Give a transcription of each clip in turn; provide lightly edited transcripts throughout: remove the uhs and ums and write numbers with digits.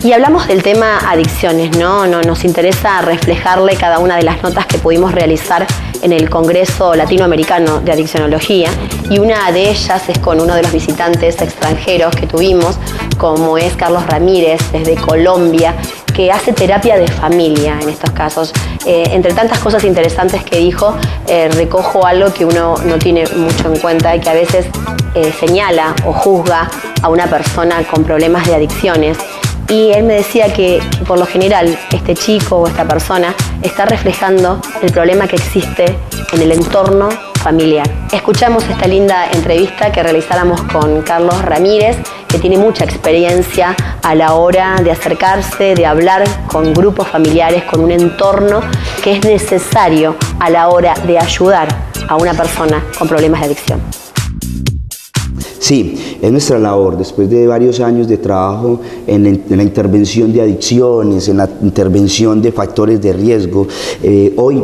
Y hablamos del tema adicciones, ¿no? Nos interesa reflejarle cada una de las notas que pudimos realizar en el Congreso Latinoamericano de Adiccionología, y una de ellas es con uno de los visitantes extranjeros que tuvimos, como es Carlos Ramírez, desde Colombia, que hace terapia de familia en estos casos. Entre tantas cosas interesantes que dijo, recojo algo que uno no tiene mucho en cuenta y que a veces señala o juzga a una persona con problemas de adicciones. Y él me decía que por lo general este chico o esta persona está reflejando el problema que existe en el entorno familiar. Escuchamos esta linda entrevista que realizáramos con Carlos Ramírez, que tiene mucha experiencia a la hora de acercarse, de hablar con grupos familiares, con un entorno que es necesario a la hora de ayudar a una persona con problemas de adicción. Sí, es nuestra labor, después de varios años de trabajo en la intervención de adicciones, en la intervención de factores de riesgo, hoy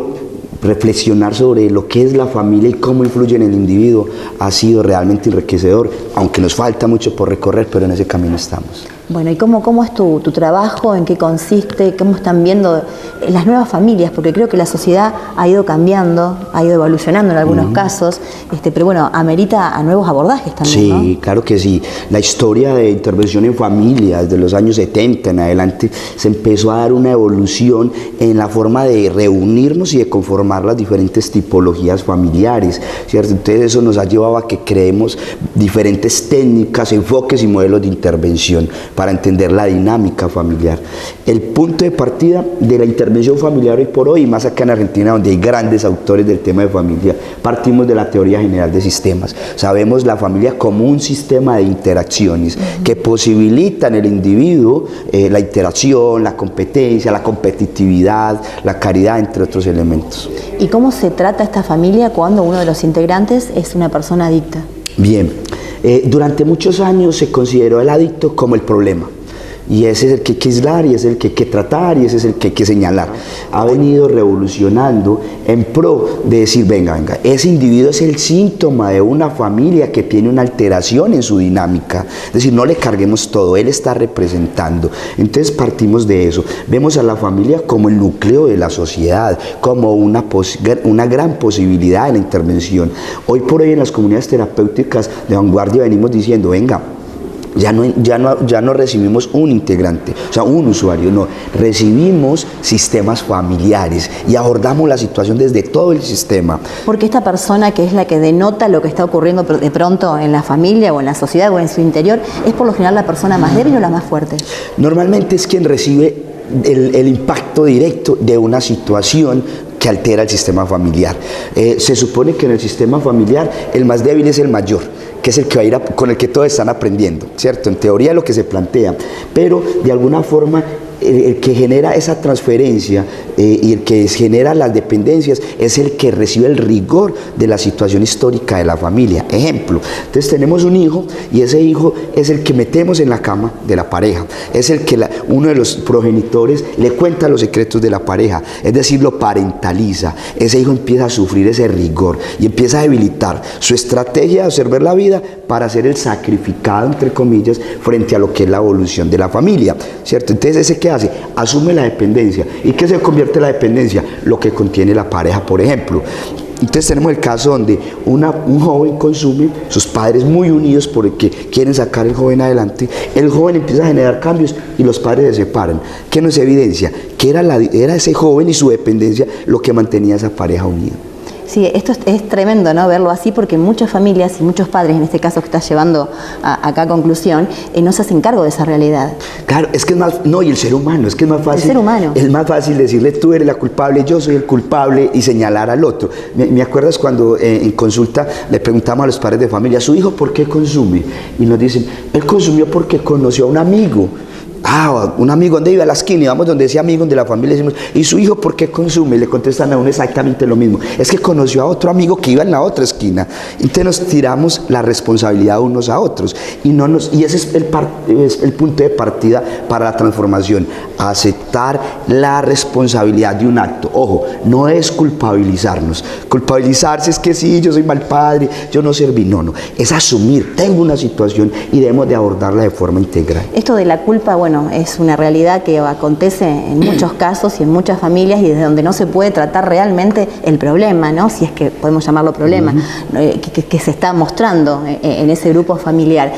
reflexionar sobre lo que es la familia y cómo influye en el individuo ha sido realmente enriquecedor, aunque nos falta mucho por recorrer, pero en ese camino estamos. Bueno, ¿y cómo es tu trabajo? ¿En qué consiste? ¿Cómo están viendo las nuevas familias? Porque creo que la sociedad ha ido cambiando, ha ido evolucionando en algunos casos, pero bueno, amerita a nuevos abordajes también, sí, ¿no? Claro que sí. La historia de intervención en familia, desde los años 70 en adelante, se empezó a dar una evolución en la forma de reunirnos y de conformar las diferentes tipologías familiares, ¿cierto? Entonces eso nos ha llevado a que creemos diferentes técnicas, enfoques y modelos de intervención para entender la dinámica familiar. El punto de partida de la intervención familiar hoy por hoy, y más acá en Argentina, donde hay grandes autores del tema de familia, partimos de la teoría general de sistemas. Sabemos la familia como un sistema de interacciones que posibilitan el individuo la interacción, la competencia, la competitividad, la caridad, entre otros elementos. ¿Y cómo se trata esta familia cuando uno de los integrantes es una persona adicta? Bien, durante muchos años se consideró el adicto como el problema. Y ese es el que hay que aislar, y ese es el que hay que tratar, y ese es el que hay que señalar. Ha venido revolucionando en pro de decir, venga, ese individuo es el síntoma de una familia que tiene una alteración en su dinámica. Es decir, no le carguemos todo, él está representando. Entonces partimos de eso. Vemos a la familia como el núcleo de la sociedad, como una gran posibilidad de la intervención. Hoy por hoy en las comunidades terapéuticas de vanguardia venimos diciendo, venga, ya no recibimos un integrante, o sea, un usuario, no, recibimos sistemas familiares y abordamos la situación desde todo el sistema. Porque esta persona que es la que denota lo que está ocurriendo de pronto en la familia o en la sociedad o en su interior, ¿es por lo general la persona más débil o la más fuerte? Normalmente es quien recibe el impacto directo de una situación que altera el sistema familiar. Se supone que en el sistema familiar el más débil es el mayor, que es el que va a ir con el que todos están aprendiendo, ¿cierto? En teoría es lo que se plantea, pero de alguna forma el que genera esa transferencia y el que genera las dependencias es el que recibe el rigor de la situación histórica de la familia. Ejemplo, entonces tenemos un hijo y ese hijo es el que metemos en la cama de la pareja, es el que uno de los progenitores le cuenta los secretos de la pareja, es decir, lo parentaliza. Ese hijo empieza a sufrir ese rigor y empieza a debilitar su estrategia de observar la vida para ser el sacrificado, entre comillas, frente a lo que es la evolución de la familia, ¿cierto? Entonces ese que hace, asume la dependencia. ¿Y qué se convierte en la dependencia? Lo que contiene la pareja, por ejemplo. Entonces tenemos el caso donde un joven consume, sus padres muy unidos porque quieren sacar al joven adelante, el joven empieza a generar cambios y los padres se separan. ¿Qué nos evidencia? Que era ese joven y su dependencia lo que mantenía a esa pareja unida. Sí, esto es tremendo, ¿no? Verlo así, porque muchas familias y muchos padres, en este caso que estás llevando acá a conclusión, no se hacen cargo de esa realidad. Claro, es que es más, no, y el ser humano, es que es más fácil. El ser humano. Es más fácil decirle, tú eres la culpable, yo soy el culpable, y señalar al otro. ¿Me acuerdas cuando en consulta le preguntamos a los padres de familia, ¿su hijo por qué consume? Y nos dicen, él consumió porque conoció a un amigo. Un amigo donde iba a la esquina, y vamos donde ese amigo de la familia, decimos, ¿y su hijo por qué consume? Y le contestan a uno exactamente lo mismo, es que conoció a otro amigo que iba en la otra esquina. Entonces nos tiramos la responsabilidad unos a otros, y ese es el punto de partida para la transformación, aceptar la responsabilidad de un acto. Ojo, no es culpabilizarnos, culpabilizarse es que sí, yo soy mal padre, yo no serví, no, es asumir, tengo una situación y debemos de abordarla de forma integral. Esto de la culpa, bueno, bueno, es una realidad que acontece en muchos casos y en muchas familias, y desde donde no se puede tratar realmente el problema, ¿no? Si es que podemos llamarlo problema, que se está mostrando en ese grupo familiar.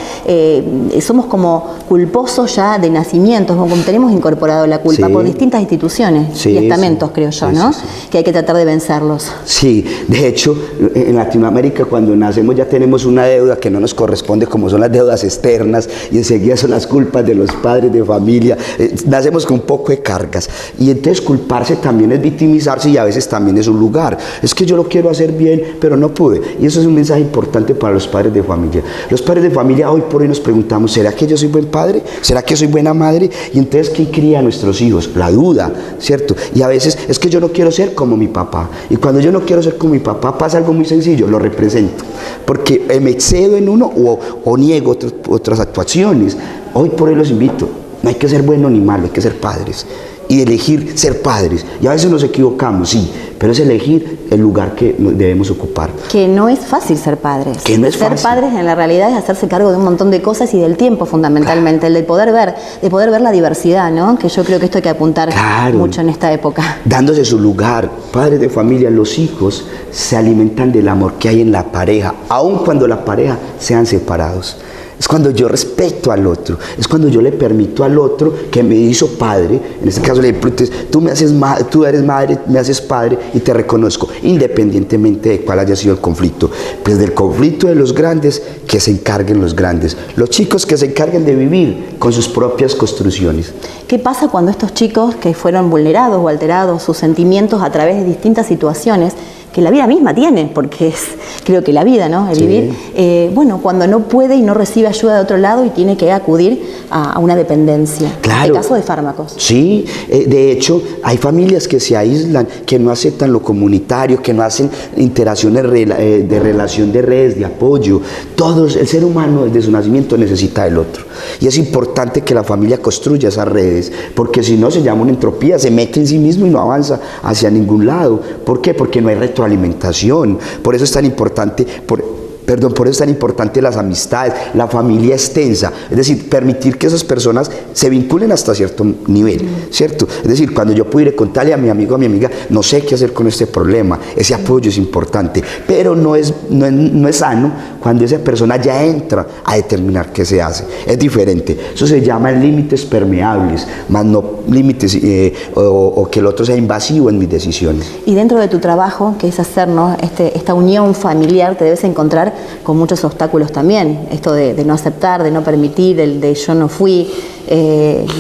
Somos como culposos ya de nacimientos, como tenemos incorporado la culpa por distintas instituciones y estamentos, creo yo, ¿no? Que hay que tratar de vencerlos. Sí, de hecho, en Latinoamérica cuando nacemos ya tenemos una deuda que no nos corresponde, como son las deudas externas, y enseguida son las culpas de los padres de familia. Nacemos con un poco de cargas, y entonces culparse también es victimizarse, y a veces también es un lugar. Es que yo lo quiero hacer bien, pero no pude. Y eso es un mensaje importante para los padres de familia. Los padres de familia hoy por hoy nos preguntamos, ¿será que yo soy buen padre? ¿Será que soy buena madre? Y entonces, ¿qué cría a nuestros hijos? La duda, ¿cierto? Y a veces es que yo no quiero ser como mi papá. Y cuando yo no quiero ser como mi papá, pasa algo muy sencillo, lo represento. Porque me excedo en uno o niego otras actuaciones. Hoy por hoy los invito, no hay que ser bueno ni malo, hay que ser padres. Y elegir ser padres. Y a veces nos equivocamos, sí, pero es elegir el lugar que debemos ocupar. Que no es fácil ser padres. Que no es ser fácil. padres en la realidad es hacerse cargo de un montón de cosas y del tiempo fundamentalmente, el de poder ver la diversidad, ¿no? Que yo creo que esto hay que apuntar mucho en esta época. Dándose su lugar. Padres de familia, los hijos se alimentan del amor que hay en la pareja, aun cuando la pareja sean separados. Es cuando yo respeto al otro, es cuando yo le permito al otro que me hizo padre, en este caso le digo, tú eres madre, me haces padre y te reconozco, independientemente de cuál haya sido el conflicto. Pues del conflicto de los grandes, que se encarguen los grandes, los chicos que se encarguen de vivir con sus propias construcciones. ¿Qué pasa cuando estos chicos que fueron vulnerados o alterados sus sentimientos a través de distintas situaciones que la vida misma tiene, porque es, creo que la vida, ¿no? El vivir, bueno, cuando no puede y no recibe ayuda de otro lado y tiene que acudir a una dependencia, en este caso de fármacos. Sí, de hecho, hay familias que se aíslan, que no aceptan lo comunitario, que no hacen interacciones de relación de redes, de apoyo. Todos, el ser humano desde su nacimiento necesita del otro. Y es importante que la familia construya esas redes, porque si no se llama una entropía, se mete en sí mismo y no avanza hacia ningún lado. ¿Por qué? Porque no hay retroalimentación. Por eso es tan importante, por eso es tan importante las amistades, la familia extensa, es decir, permitir que esas personas se vinculen hasta cierto nivel, ¿cierto? Es decir, cuando yo pudiera contarle a mi amigo o a mi amiga, no sé qué hacer con este problema, ese apoyo es importante, pero no es sano cuando esa persona ya entra a determinar qué se hace, es diferente. Eso se llama límites permeables, más no límites o que el otro sea invasivo en mis decisiones. Y dentro de tu trabajo, que es hacernos esta unión familiar, te debes encontrar con muchos obstáculos también, esto de no aceptar, de no permitir, el de yo no fui,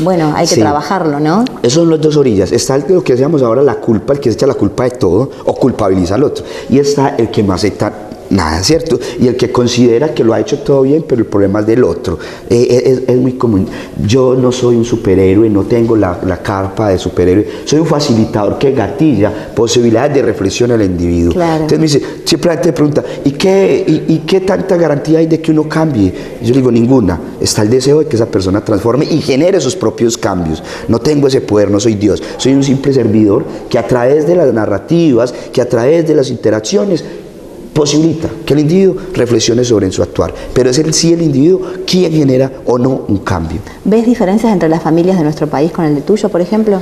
bueno, hay que trabajarlo, ¿no? Esas son las dos orillas, está lo que decíamos ahora, la culpa, el que se echa la culpa de todo o culpabiliza al otro, y está el que no acepta nada, ¿cierto? Y el que considera que lo ha hecho todo bien, pero el problema es del otro. Es muy común. Yo no soy un superhéroe, no tengo la carpa de superhéroe, soy un facilitador que gatilla posibilidades de reflexión al individuo. Claro. Entonces me dice, siempre te pregunta, ¿y qué tanta garantía hay de que uno cambie? Y yo le digo, ninguna. Está el deseo de que esa persona transforme y genere sus propios cambios. No tengo ese poder, no soy Dios, soy un simple servidor que a través de las narrativas, que a través de las interacciones, posibilita que el individuo reflexione sobre su actuar, pero es el individuo quien genera o no un cambio. ¿Ves diferencias entre las familias de nuestro país con el de tuyo, por ejemplo?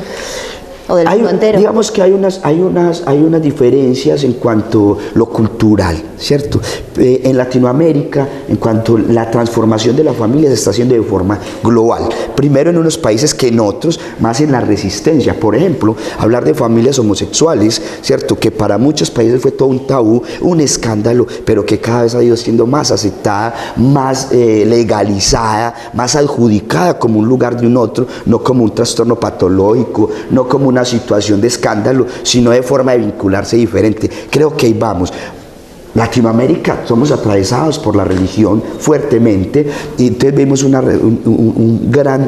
¿O del mundo entero? Digamos que hay unas diferencias en cuanto a lo cultural, ¿cierto? En Latinoamérica, en cuanto a la transformación de la familia, se está haciendo de forma global. Primero en unos países que en otros, más en la resistencia. Por ejemplo, hablar de familias homosexuales, ¿cierto? Que para muchos países fue todo un tabú, un escándalo, pero que cada vez ha ido siendo más aceptada, más legalizada, más adjudicada como un lugar de un otro, no como un trastorno patológico, no como una situación de escándalo, sino de forma de vincularse diferente. Creo que ahí vamos. Latinoamérica somos atravesados por la religión fuertemente y entonces vemos una gran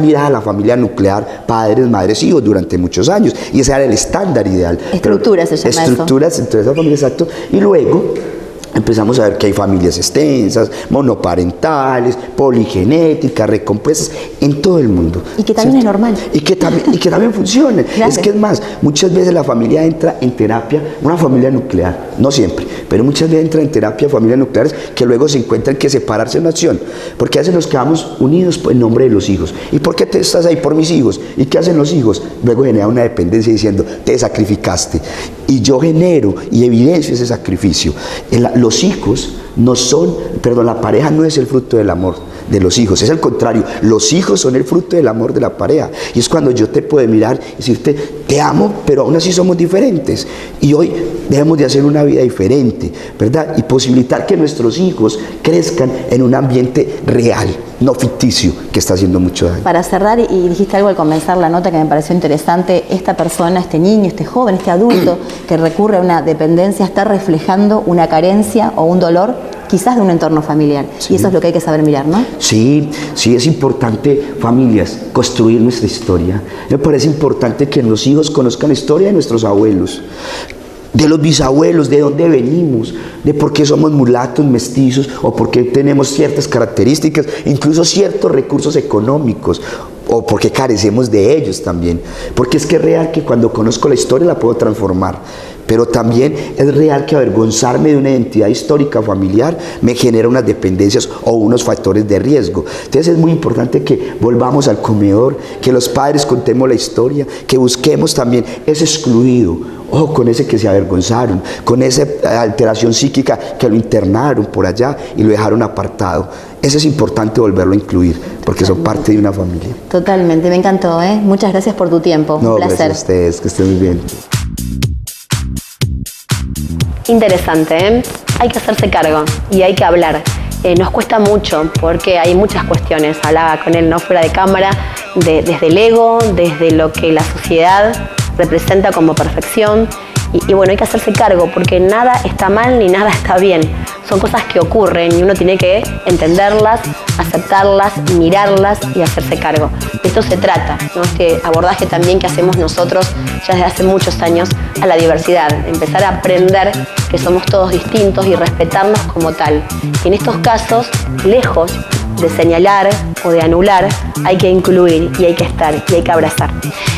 mirada a la familia nuclear, padres, madres, hijos durante muchos años, y ese era el estándar ideal. Estructuras se llama eso. Estructuras entre esa familia, exacto, y luego empezamos a ver que hay familias extensas, monoparentales, poligenéticas, recompuestas en todo el mundo. Y que también, ¿cierto?, es normal. Y que también funciona. Claro. Es que es más, muchas veces la familia entra en terapia, una familia nuclear, no siempre, pero muchas veces entran en terapia familias nucleares que luego se encuentran que separarse es una opción, porque a veces nos quedamos unidos en nombre de los hijos. ¿Y por qué te estás ahí? Por mis hijos. ¿Y qué hacen los hijos? Luego genera una dependencia diciendo, te sacrificaste. Y yo genero y evidencio ese sacrificio. Los hijos no son, la pareja no es el fruto del amor de los hijos, es al contrario, los hijos son el fruto del amor de la pareja, y es cuando yo te puedo mirar y decirte, te amo, pero aún así somos diferentes, y hoy debemos de hacer una vida diferente, ¿verdad? Y posibilitar que nuestros hijos crezcan en un ambiente real, no ficticio, que está haciendo mucho daño. Para cerrar, y dijiste algo al comenzar la nota que me pareció interesante, esta persona, este niño, este joven, este adulto que recurre a una dependencia está reflejando una carencia o un dolor quizás de un entorno familiar. Sí. Y eso es lo que hay que saber mirar, ¿no? Sí, es importante, familias, construir nuestra historia. Me parece importante que los hijos conozcan la historia de nuestros abuelos, de los bisabuelos, de dónde venimos, de por qué somos mulatos, mestizos, o por qué tenemos ciertas características, incluso ciertos recursos económicos, o porque carecemos de ellos también. Porque es que es real que cuando conozco la historia la puedo transformar, pero también es real que avergonzarme de una identidad histórica familiar me genera unas dependencias o unos factores de riesgo. Entonces es muy importante que volvamos al comedor, que los padres contemos la historia, que busquemos también ese excluido, ojo con ese que se avergonzaron, con esa alteración psíquica que lo internaron por allá y lo dejaron apartado. Eso es importante volverlo a incluir, porque son parte de una familia. Totalmente, me encantó, ¿eh? Muchas gracias por tu tiempo, no, un placer. Gracias a ustedes, que estén muy bien. Interesante, ¿eh? Hay que hacerse cargo y hay que hablar. Nos cuesta mucho porque hay muchas cuestiones. Hablaba con él, no fuera de cámara, desde el ego, desde lo que la sociedad representa como perfección. Y bueno, hay que hacerse cargo porque nada está mal ni nada está bien. Son cosas que ocurren y uno tiene que entenderlas, aceptarlas, mirarlas y hacerse cargo. De esto se trata, ¿no? Este abordaje también que hacemos nosotros ya desde hace muchos años a la diversidad. Empezar a aprender que somos todos distintos y respetarnos como tal. Y en estos casos, lejos de señalar o de anular, hay que incluir y hay que estar y hay que abrazar.